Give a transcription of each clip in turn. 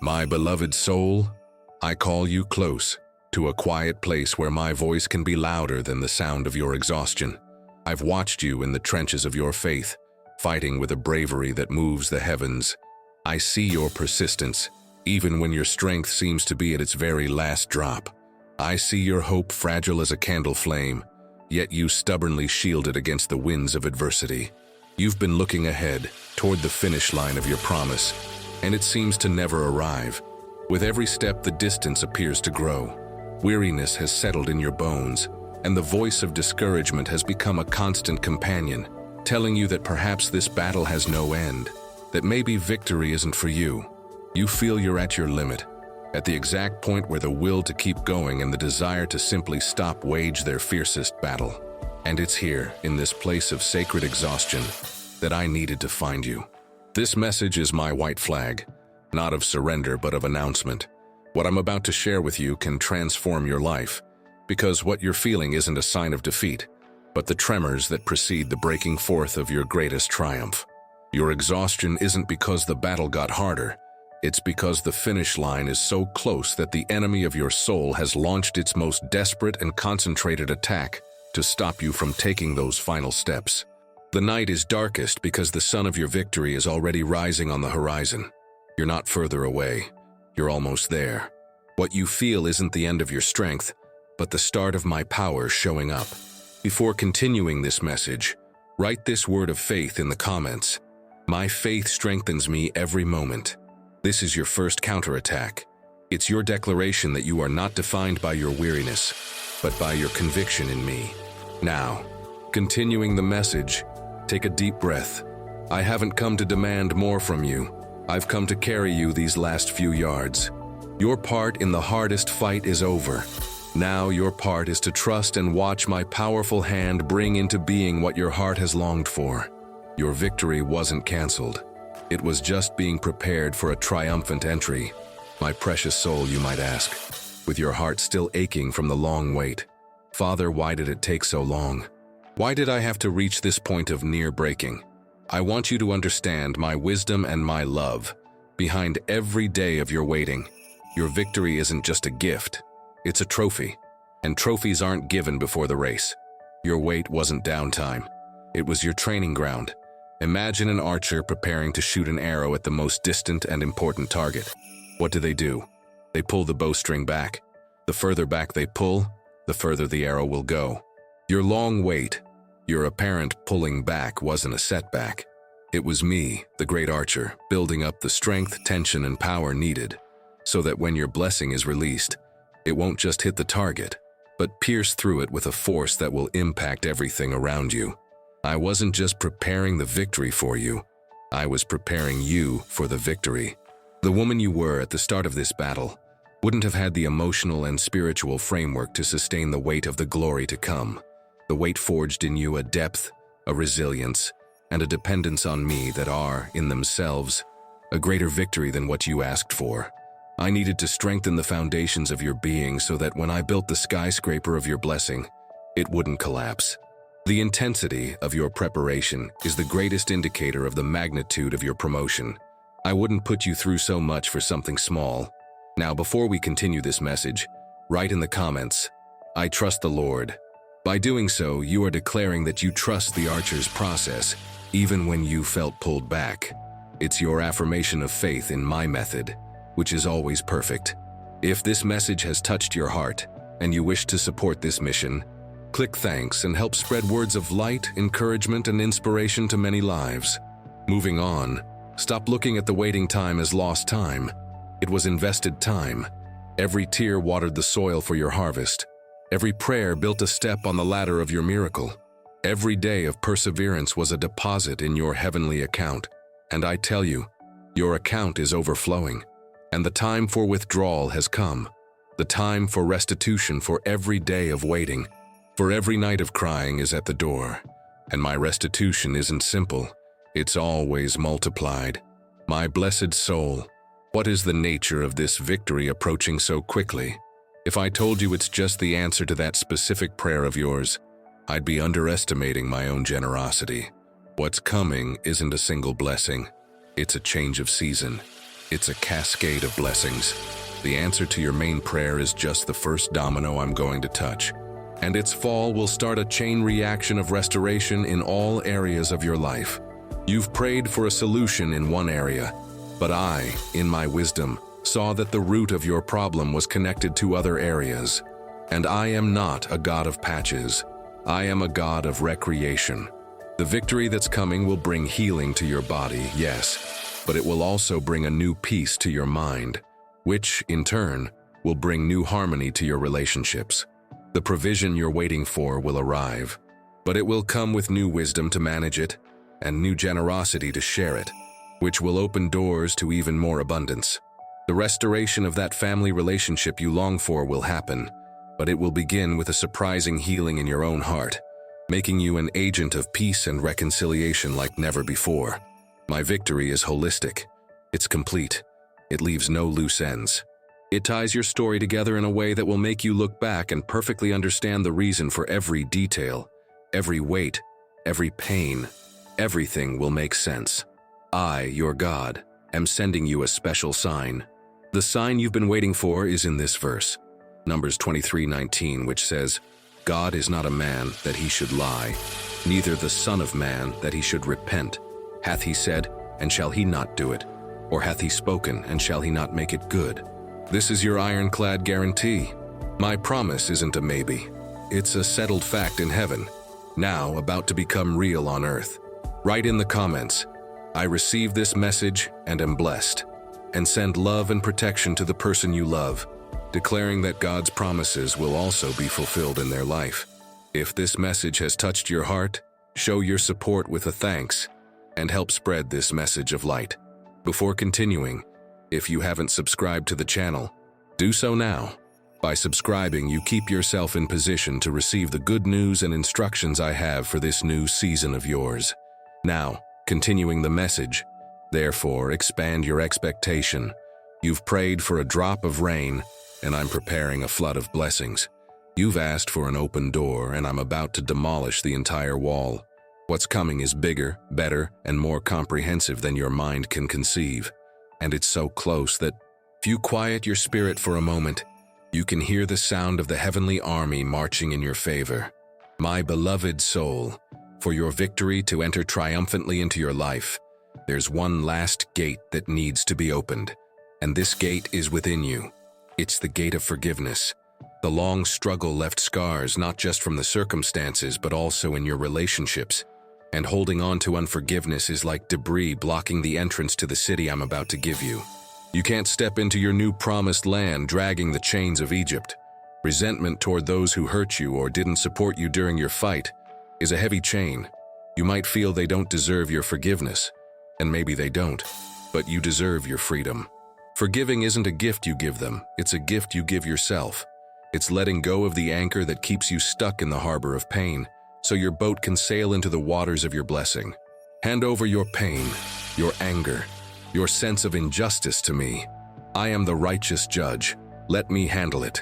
My beloved soul, I call you close to a quiet place where my voice can be louder than the sound of your exhaustion. I've watched you in the trenches of your faith, fighting with a bravery that moves the heavens. I see your persistence, even when your strength seems to be at its very last drop. I see your hope fragile as a candle flame, yet you stubbornly shield it against the winds of adversity. You've been looking ahead, toward the finish line of your promise, and it seems to never arrive. With every step, the distance appears to grow. Weariness has settled in your bones, and the voice of discouragement has become a constant companion, telling you that perhaps this battle has no end, that maybe victory isn't for you. You feel you're at your limit, at the exact point where the will to keep going and the desire to simply stop wage their fiercest battle. And it's here, in this place of sacred exhaustion, that I needed to find you. This message is my white flag, not of surrender but of announcement. What I'm about to share with you can transform your life, because what you're feeling isn't a sign of defeat, but the tremors that precede the breaking forth of your greatest triumph. Your exhaustion isn't because the battle got harder, it's because the finish line is so close that the enemy of your soul has launched its most desperate and concentrated attack to stop you from taking those final steps. The night is darkest because the sun of your victory is already rising on the horizon. You're not further away. You're almost there. What you feel isn't the end of your strength, but the start of my power showing up. Before continuing this message, write this word of faith in the comments. My faith strengthens me every moment. This is your first counterattack. It's your declaration that you are not defined by your weariness, but by your conviction in me. Now, continuing the message, take a deep breath. I haven't come to demand more from you. I've come to carry you these last few yards. Your part in the hardest fight is over. Now your part is to trust and watch my powerful hand bring into being what your heart has longed for. Your victory wasn't canceled. It was just being prepared for a triumphant entry. My precious soul, you might ask, with your heart still aching from the long wait. Father, why did it take so long? Why did I have to reach this point of near breaking? I want you to understand my wisdom and my love behind every day of your waiting. Your victory isn't just a gift, it's a trophy. And trophies aren't given before the race. Your wait wasn't downtime. It was your training ground. Imagine an archer preparing to shoot an arrow at the most distant and important target. What do? They pull the bowstring back. The further back they pull, the further the arrow will go. Your long wait, your apparent pulling back wasn't a setback. It was me, the great archer, building up the strength, tension, and power needed, so that when your blessing is released, it won't just hit the target, but pierce through it with a force that will impact everything around you. I wasn't just preparing the victory for you, I was preparing you for the victory. The woman you were at the start of this battle wouldn't have had the emotional and spiritual framework to sustain the weight of the glory to come. The weight forged in you a depth, a resilience, and a dependence on me that are, in themselves, a greater victory than what you asked for. I needed to strengthen the foundations of your being so that when I built the skyscraper of your blessing, it wouldn't collapse. The intensity of your preparation is the greatest indicator of the magnitude of your promotion. I wouldn't put you through so much for something small. Now, before we continue this message, write in the comments, I trust the Lord. By doing so, you are declaring that you trust the archer's process, even when you felt pulled back. It's your affirmation of faith in my method, which is always perfect. If this message has touched your heart, and you wish to support this mission, click thanks and help spread words of light, encouragement, and inspiration to many lives. Moving on, stop looking at the waiting time as lost time. It was invested time. Every tear watered the soil for your harvest. Every prayer built a step on the ladder of your miracle. Every day of perseverance was a deposit in your heavenly account. And I tell you, your account is overflowing. And the time for withdrawal has come. The time for restitution for every day of waiting. For every night of crying is at the door. And my restitution isn't simple. It's always multiplied. My blessed soul, what is the nature of this victory approaching so quickly? If I told you it's just the answer to that specific prayer of yours, I'd be underestimating my own generosity. What's coming isn't a single blessing. It's a change of season. It's a cascade of blessings. The answer to your main prayer is just the first domino I'm going to touch, and its fall will start a chain reaction of restoration in all areas of your life. You've prayed for a solution in one area, but I, in my wisdom, saw that the root of your problem was connected to other areas. And I am not a God of patches. I am a God of recreation. The victory that's coming will bring healing to your body, yes, but it will also bring a new peace to your mind, which, in turn, will bring new harmony to your relationships. The provision you're waiting for will arrive, but it will come with new wisdom to manage it and new generosity to share it, which will open doors to even more abundance. The restoration of that family relationship you long for will happen, but it will begin with a surprising healing in your own heart, making you an agent of peace and reconciliation like never before. My victory is holistic. It's complete. It leaves no loose ends. It ties your story together in a way that will make you look back and perfectly understand the reason for every detail, every weight, every pain. Everything will make sense. I, your God, am sending you a special sign. The sign you've been waiting for is in this verse, Numbers 23:19, which says, God is not a man that he should lie, neither the Son of Man that he should repent. Hath he said, and shall he not do it? Or hath he spoken, and shall he not make it good? This is your ironclad guarantee. My promise isn't a maybe. It's a settled fact in heaven, now about to become real on earth. Write in the comments, I receive this message and am blessed, and send love and protection to the person you love, declaring that God's promises will also be fulfilled in their life. If this message has touched your heart, show your support with a thanks and help spread this message of light. Before continuing, if you haven't subscribed to the channel, do so now. By subscribing, you keep yourself in position to receive the good news and instructions I have for this new season of yours. Now, continuing the message, therefore expand your expectation. You've prayed for a drop of rain, and I'm preparing a flood of blessings. You've asked for an open door, and I'm about to demolish the entire wall. What's coming is bigger, better, and more comprehensive than your mind can conceive. And it's so close that, if you quiet your spirit for a moment, you can hear the sound of the heavenly army marching in your favor. My beloved soul, for your victory to enter triumphantly into your life, there's one last gate that needs to be opened, and this gate is within you. It's the gate of forgiveness. The long struggle left scars not just from the circumstances but also in your relationships, and holding on to unforgiveness is like debris blocking the entrance to the city I'm about to give you. You can't step into your new promised land dragging the chains of Egypt. Resentment toward those who hurt you or didn't support you during your fight is a heavy chain. You might feel they don't deserve your forgiveness, and maybe they don't, but you deserve your freedom. Forgiving isn't a gift you give them, it's a gift you give yourself. It's letting go of the anchor that keeps you stuck in the harbor of pain, so your boat can sail into the waters of your blessing. Hand over your pain, your anger, your sense of injustice to me. I am the righteous judge. Let me handle it.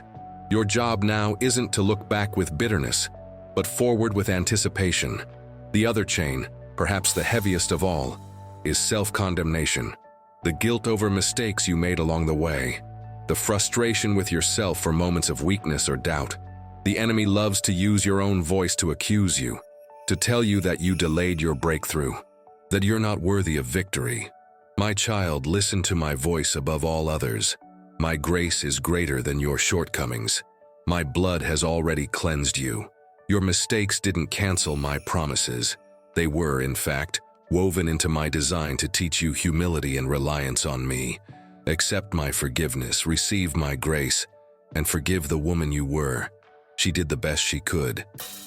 Your job now isn't to look back with bitterness, but forward with anticipation. The other chain, perhaps the heaviest of all, is self-condemnation. The guilt over mistakes you made along the way. The frustration with yourself for moments of weakness or doubt. The enemy loves to use your own voice to accuse you, to tell you that you delayed your breakthrough, that you're not worthy of victory. My child, listen to my voice above all others. My grace is greater than your shortcomings. My blood has already cleansed you. Your mistakes didn't cancel my promises. They were, in fact, woven into my design to teach you humility and reliance on me. Accept my forgiveness, receive my grace, and forgive the woman you were. She did the best she could,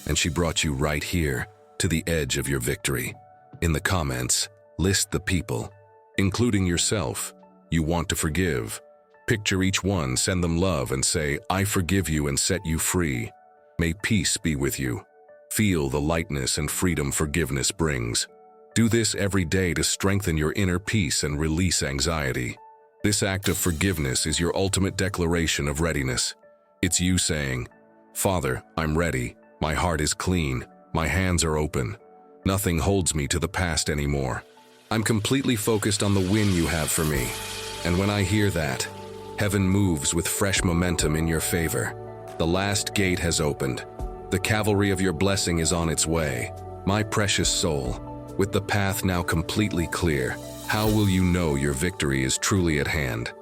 and she brought you right here, to the edge of your victory. In the comments, list the people, including yourself, you want to forgive. Picture each one, send them love, and say, I forgive you and set you free. May peace be with you. Feel the lightness and freedom forgiveness brings. Do this every day to strengthen your inner peace and release anxiety. This act of forgiveness is your ultimate declaration of readiness. It's you saying, Father, I'm ready. My heart is clean. My hands are open. Nothing holds me to the past anymore. I'm completely focused on the win you have for me. And when I hear that, heaven moves with fresh momentum in your favor. The last gate has opened. The cavalry of your blessing is on its way. My precious soul, with the path now completely clear, how will you know your victory is truly at hand?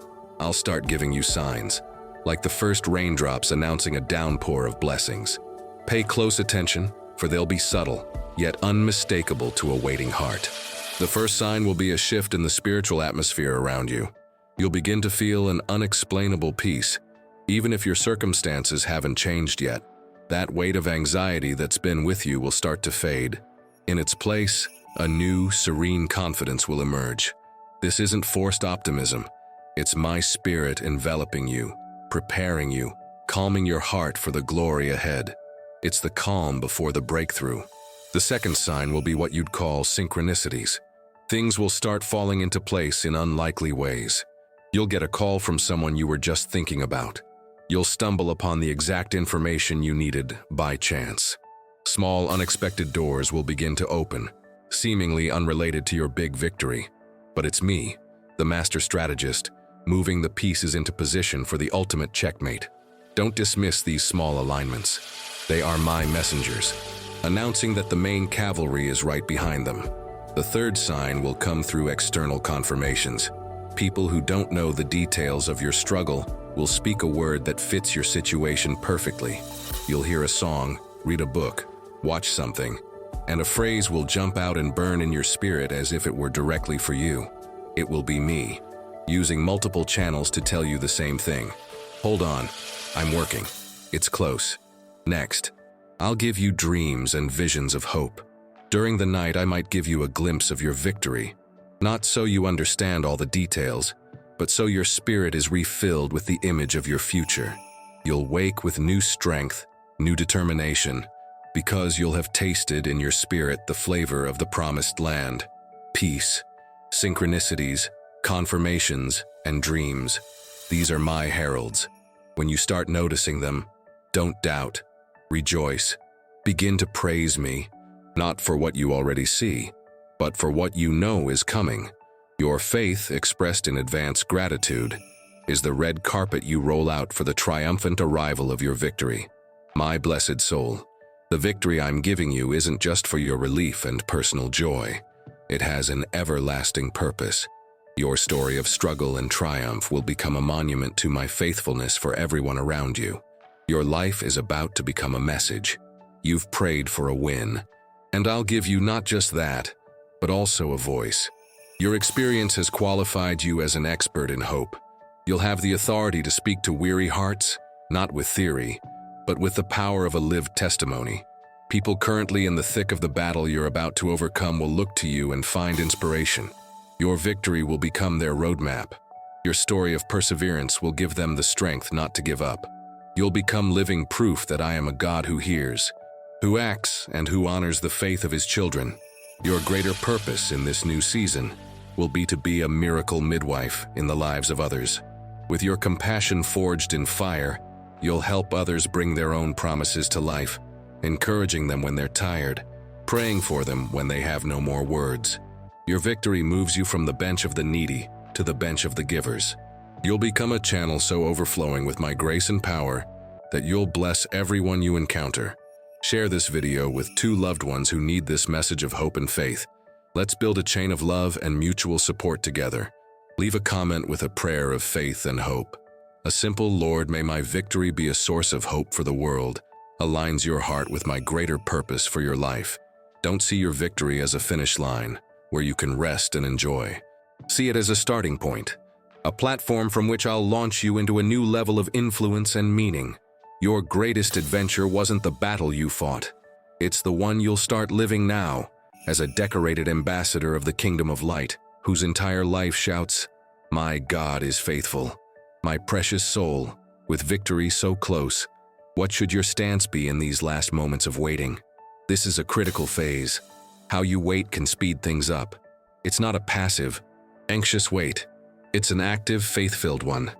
I'll start giving you signs, like the first raindrops announcing a downpour of blessings. Pay close attention, for they'll be subtle, yet unmistakable to a waiting heart. The first sign will be a shift in the spiritual atmosphere around you. You'll begin to feel an unexplainable peace, even if your circumstances haven't changed yet. That weight of anxiety that's been with you will start to fade. In its place, a new, serene confidence will emerge. This isn't forced optimism. It's my spirit enveloping you, preparing you, calming your heart for the glory ahead. It's the calm before the breakthrough. The second sign will be what you'd call synchronicities. Things will start falling into place in unlikely ways. You'll get a call from someone you were just thinking about. You'll stumble upon the exact information you needed by chance. Small, unexpected doors will begin to open, seemingly unrelated to your big victory. But it's me, the master strategist, moving the pieces into position for the ultimate checkmate. Don't dismiss these small alignments. They are my messengers, announcing that the main cavalry is right behind them. The third sign will come through external confirmations. People who don't know the details of your struggle will speak a word that fits your situation perfectly. You'll hear a song, read a book, watch something, and a phrase will jump out and burn in your spirit as if it were directly for you. It will be me, using multiple channels to tell you the same thing. Hold on, I'm working. It's close. Next, I'll give you dreams and visions of hope. During the night, I might give you a glimpse of your victory. Not so you understand all the details, but so your spirit is refilled with the image of your future. You'll wake with new strength, new determination, because you'll have tasted in your spirit the flavor of the promised land. Peace, synchronicities, confirmations, and dreams. These are my heralds. When you start noticing them, don't doubt. Rejoice. Begin to praise me, not for what you already see, but for what you know is coming. Your faith, expressed in advance gratitude, is the red carpet you roll out for the triumphant arrival of your victory. My blessed soul, the victory I'm giving you isn't just for your relief and personal joy. It has an everlasting purpose. Your story of struggle and triumph will become a monument to my faithfulness for everyone around you. Your life is about to become a message. You've prayed for a win, and I'll give you not just that, but also a voice. Your experience has qualified you as an expert in hope. You'll have the authority to speak to weary hearts, not with theory, but with the power of a lived testimony. People currently in the thick of the battle you're about to overcome will look to you and find inspiration. Your victory will become their roadmap. Your story of perseverance will give them the strength not to give up. You'll become living proof that I am a God who hears, who acts, and who honors the faith of his children. Your greater purpose in this new season will be to be a miracle midwife in the lives of others. With your compassion forged in fire, you'll help others bring their own promises to life, encouraging them when they're tired, praying for them when they have no more words. Your victory moves you from the bench of the needy to the bench of the givers. You'll become a channel so overflowing with my grace and power that you'll bless everyone you encounter. Share this video with 2 loved ones who need this message of hope and faith. Let's build a chain of love and mutual support together. Leave a comment with a prayer of faith and hope. A simple "Lord, may my victory be a source of hope for the world," aligns your heart with my greater purpose for your life. Don't see your victory as a finish line where you can rest and enjoy. See it as a starting point, a platform from which I'll launch you into a new level of influence and meaning. Your greatest adventure wasn't the battle you fought. It's the one you'll start living now, as a decorated ambassador of the kingdom of light, whose entire life shouts, "My God is faithful." My precious soul, with victory so close, what should your stance be in these last moments of waiting? This is a critical phase. How you wait can speed things up. It's not a passive, anxious wait. It's an active, faith-filled one.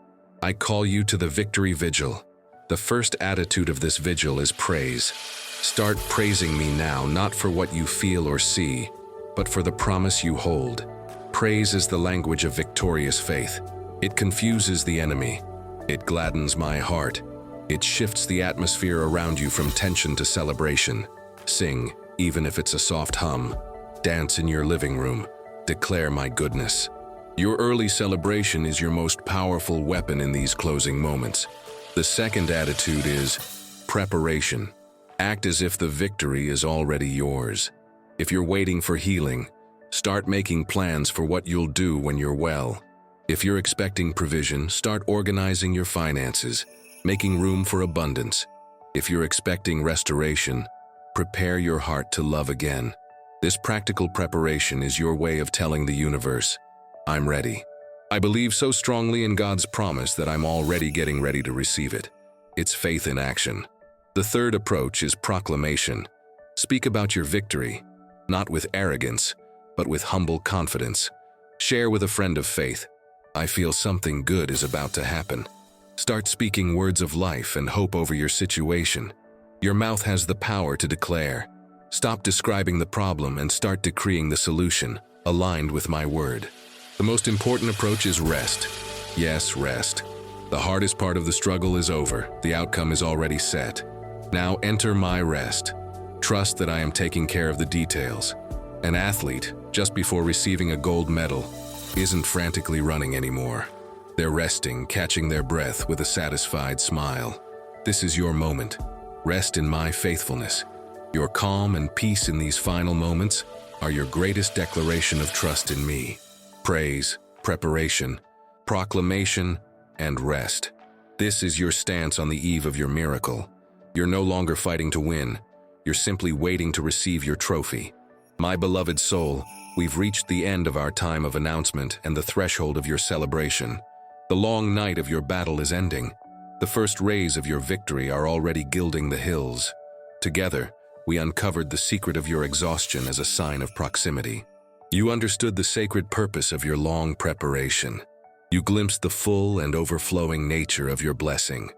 I call you to the victory vigil. The first attitude of this vigil is praise. Start praising me now, not for what you feel or see, but for the promise you hold. Praise is the language of victorious faith. It confuses the enemy. It gladdens my heart. It shifts the atmosphere around you from tension to celebration. Sing, even if it's a soft hum. Dance in your living room. Declare my goodness. Your early celebration is your most powerful weapon in these closing moments. The second attitude is preparation. Act as if the victory is already yours. If you're waiting for healing, start making plans for what you'll do when you're well. If you're expecting provision, start organizing your finances, making room for abundance. If you're expecting restoration, prepare your heart to love again. This practical preparation is your way of telling the universe, I'm ready. I believe so strongly in God's promise that I'm already getting ready to receive it. It's faith in action. The third approach is proclamation. Speak about your victory, not with arrogance, but with humble confidence. Share with a friend of faith, I feel something good is about to happen. Start speaking words of life and hope over your situation. Your mouth has the power to declare. Stop describing the problem and start decreeing the solution, aligned with my word. The most important approach is rest. Yes, rest. The hardest part of the struggle is over. The outcome is already set. Now enter my rest. Trust that I am taking care of the details. An athlete, just before receiving a gold medal, isn't frantically running anymore. They're resting, catching their breath with a satisfied smile. This is your moment. Rest in my faithfulness. Your calm and peace in these final moments are your greatest declaration of trust in me. Praise, preparation, proclamation, and rest. This is your stance on the eve of your miracle. You're no longer fighting to win. You're simply waiting to receive your trophy. My beloved soul, we've reached the end of our time of announcement and the threshold of your celebration. The long night of your battle is ending. The first rays of your victory are already gilding the hills. Together, we uncovered the secret of your exhaustion as a sign of proximity. You understood the sacred purpose of your long preparation. You glimpsed the full and overflowing nature of your blessing.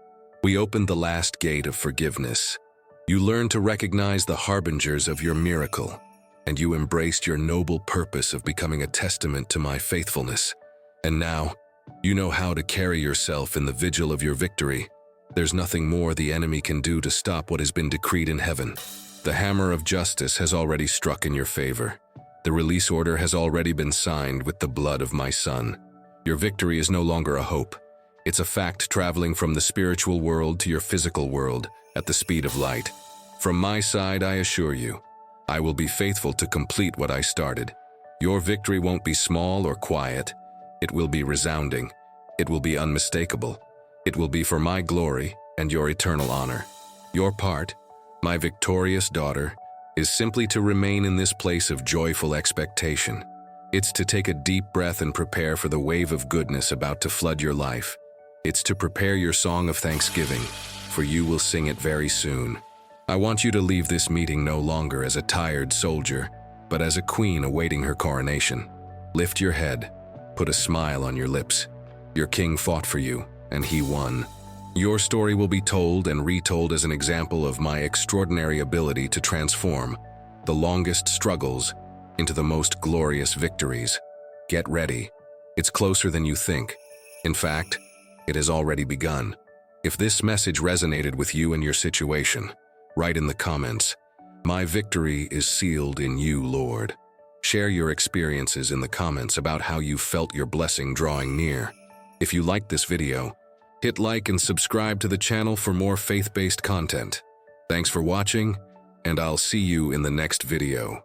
We opened the last gate of forgiveness. You learned to recognize the harbingers of your miracle, and you embraced your noble purpose of becoming a testament to my faithfulness. And now, you know how to carry yourself in the vigil of your victory. There's nothing more the enemy can do to stop what has been decreed in heaven. The hammer of justice has already struck in your favor. The release order has already been signed with the blood of my Son. Your victory is no longer a hope. It's a fact traveling from the spiritual world to your physical world at the speed of light. From my side, I assure you, I will be faithful to complete what I started. Your victory won't be small or quiet. It will be resounding. It will be unmistakable. It will be for my glory and your eternal honor. Your part, my victorious daughter, is simply to remain in this place of joyful expectation. It's to take a deep breath and prepare for the wave of goodness about to flood your life. It's to prepare your song of thanksgiving, for you will sing it very soon. I want you to leave this meeting no longer as a tired soldier, but as a queen awaiting her coronation. Lift your head, put a smile on your lips. Your king fought for you, and he won. Your story will be told and retold as an example of my extraordinary ability to transform the longest struggles into the most glorious victories. Get ready. It's closer than you think. In fact, it has already begun. If this message resonated with you and your situation, write in the comments, "My victory is sealed in you, Lord." Share your experiences in the comments about how you felt your blessing drawing near. If you liked this video, hit like and subscribe to the channel for more faith-based content. Thanks for watching, and I'll see you in the next video.